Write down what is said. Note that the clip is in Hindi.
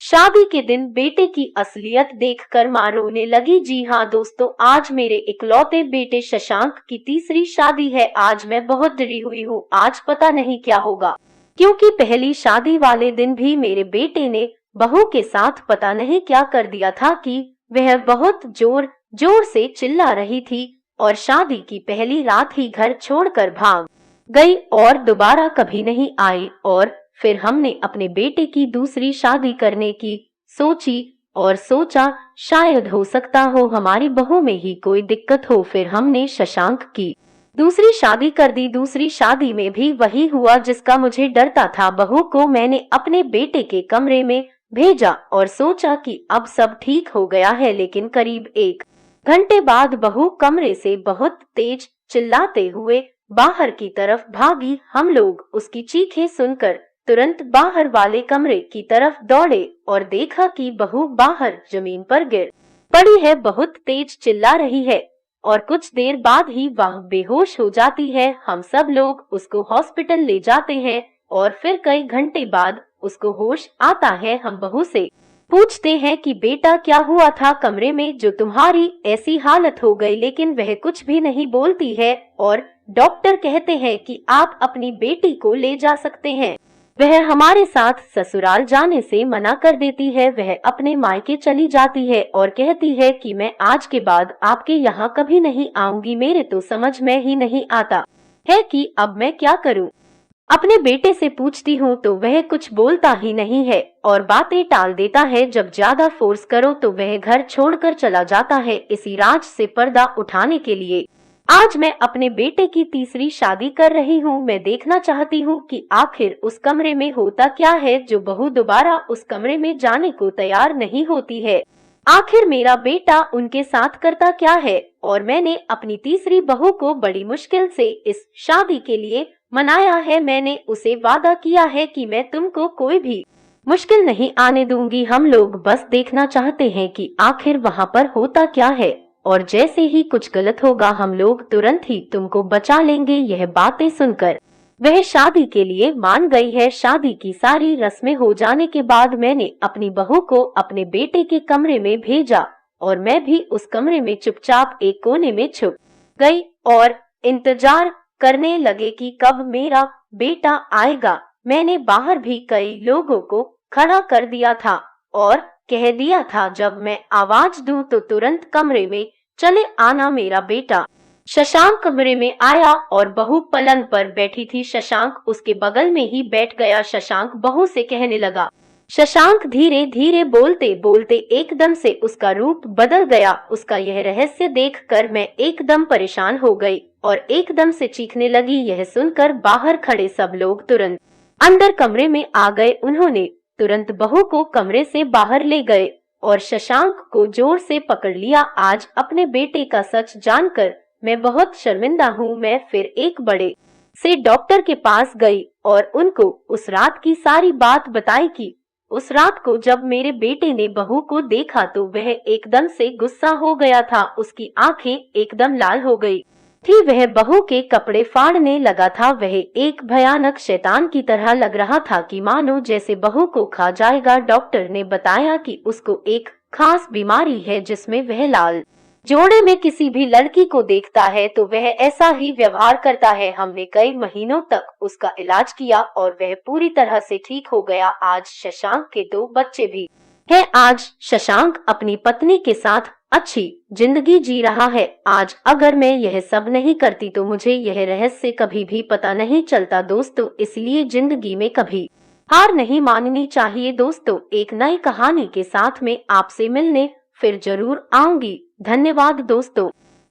शादी के दिन बेटे की असलियत देखकर मां रोने लगी। जी हाँ दोस्तों, आज मेरे इकलौते बेटे शशांक की तीसरी शादी है। आज मैं बहुत डरी हुई हूँ। आज पता नहीं क्या होगा, क्योंकि पहली शादी वाले दिन भी मेरे बेटे ने बहू के साथ पता नहीं क्या कर दिया था कि वह बहुत जोर जोर से चिल्ला रही थी और शादी की पहली रात ही घर छोड़कर भाग गई और दोबारा कभी नहीं आई। और फिर हमने अपने बेटे की दूसरी शादी करने की सोची और सोचा शायद हो सकता हो हमारी बहू में ही कोई दिक्कत हो। फिर हमने शशांक की दूसरी शादी कर दी। दूसरी शादी में भी वही हुआ जिसका मुझे डरता था। बहू को मैंने अपने बेटे के कमरे में भेजा और सोचा कि अब सब ठीक हो गया है, लेकिन करीब 1 घंटे बाद बहू कमरे से बहुत तेज चिल्लाते हुए बाहर की तरफ भागी। हम लोग उसकी चीखें सुनकर तुरंत बाहर वाले कमरे की तरफ दौड़े और देखा कि बहू बाहर जमीन पर गिर पड़ी है, बहुत तेज चिल्ला रही है और कुछ देर बाद ही वह बेहोश हो जाती है। हम सब लोग उसको हॉस्पिटल ले जाते हैं और फिर कई घंटे बाद उसको होश आता है। हम बहू से पूछते हैं कि बेटा क्या हुआ था कमरे में जो तुम्हारी ऐसी हालत हो गई, लेकिन वह कुछ भी नहीं बोलती है और डॉक्टर कहते हैं कि आप अपनी बेटी को ले जा सकते हैं। वह हमारे साथ ससुराल जाने से मना कर देती है। वह अपने मायके चली जाती है और कहती है कि मैं आज के बाद आपके यहाँ कभी नहीं आऊंगी। मेरे तो समझ में ही नहीं आता है कि अब मैं क्या करूं। अपने बेटे से पूछती हूँ तो वह कुछ बोलता ही नहीं है और बातें टाल देता है। जब ज्यादा फोर्स करो तो वह घर छोड़कर चला जाता है। इसी राज से पर्दा उठाने के लिए आज मैं अपने बेटे की तीसरी शादी कर रही हूँ। मैं देखना चाहती हूँ कि आखिर उस कमरे में होता क्या है जो बहू दोबारा उस कमरे में जाने को तैयार नहीं होती है। आखिर मेरा बेटा उनके साथ करता क्या है। और मैंने अपनी तीसरी बहू को बड़ी मुश्किल से इस शादी के लिए मनाया है। मैंने उसे वादा किया है कि मैं तुमको कोई भी मुश्किल नहीं आने दूंगी। हम लोग बस देखना चाहते हैं कि आखिर वहाँ पर होता क्या है और जैसे ही कुछ गलत होगा हम लोग तुरंत ही तुमको बचा लेंगे। यह बातें सुनकर वह शादी के लिए मान गई है। शादी की सारी रस्में हो जाने के बाद मैंने अपनी बहू को अपने बेटे के कमरे में भेजा और मैं भी उस कमरे में चुपचाप एक कोने में छुप गई और इंतजार करने लगे कि कब मेरा बेटा आएगा। मैंने बाहर भी कई लोगों को खड़ा कर दिया था और कह दिया था जब मैं आवाज दूं तो तुरंत कमरे में चले आना। मेरा बेटा शशांक कमरे में आया और बहू पलंग पर बैठी थी। शशांक उसके बगल में ही बैठ गया। शशांक बहू से कहने लगा। शशांक धीरे धीरे बोलते बोलते एकदम से उसका रूप बदल गया। उसका यह रहस्य देखकर मैं एकदम परेशान हो गई और एकदम से चीखने लगी। यह सुनकर बाहर खड़े सब लोग तुरंत अंदर कमरे में आ गए। उन्होंने तुरंत बहू को कमरे से बाहर ले गए और शशांक को जोर से पकड़ लिया। आज अपने बेटे का सच जानकर मैं बहुत शर्मिंदा हूँ। मैं फिर एक बड़े से डॉक्टर के पास गई और उनको उस रात की सारी बात बताई कि उस रात को जब मेरे बेटे ने बहू को देखा तो वह एकदम से गुस्सा हो गया था। उसकी आंखें एकदम लाल हो गई थी। वह बहू के कपड़े फाड़ने लगा था। वह एक भयानक शैतान की तरह लग रहा था कि मानो जैसे बहू को खा जाएगा। डॉक्टर ने बताया कि उसको एक खास बीमारी है जिसमें वह लाल जोड़े में किसी भी लड़की को देखता है तो वह ऐसा ही व्यवहार करता है। हमने कई महीनों तक उसका इलाज किया और वह पूरी तरह से ठीक हो गया। आज शशांक के 2 बच्चे भी हैं। आज शशांक अपनी पत्नी के साथ अच्छी जिंदगी जी रहा है। आज अगर मैं यह सब नहीं करती तो मुझे यह रहस्य कभी भी पता नहीं चलता दोस्तों। इसलिए जिंदगी में कभी हार नहीं माननी चाहिए। दोस्तों, एक नई कहानी के साथ में आपसे मिलने फिर जरूर आऊंगी। धन्यवाद दोस्तों।